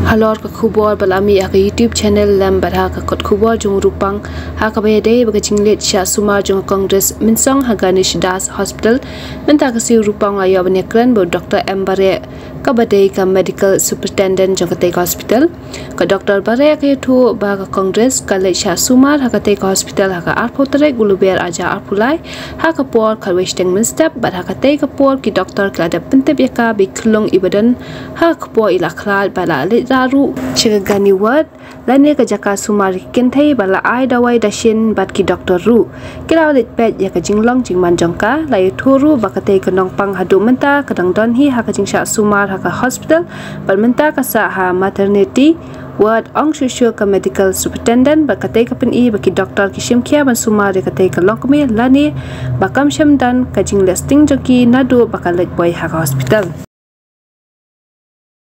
Halor ka khubor balami aka YouTube channel lam barha ka kot khubor jung rupang ha ka bayade baga jinglet sha sumar jung Congress minsong ha Ganesh Das Hospital menta ka siu rupang ayo banekran bo Dr. M Bare ka badai ka medical superintendent jung ka hospital ka Dr. Bare ka thu ba ka Congress ka le sha sumar ha ka hospital ha ka arpotare guluber aja arpulai ha ka por ka western minstep bar ha ka por ki doctor ka da pentep ya ka biklong ibadan ha ka por ilakhlal bala le daru chigani word lane ka jaka sumari kenthai bala ai dawai dashin bat ki doctor ru kiraw lit pet ya ka jinglong jingman jongka lai thuru bakate ka nongpang hadu menta kadang don hi ha ka jingsha sumar ha ka hospital bal menta ka sa ha maternity word ong shushu ka medical superintendent bakate ka pin i baki doctor ki shimkia ban sumari ka te ka lokme lane bakam shamdan ka jinglasting joki nadu bakalek boy ha ka hospital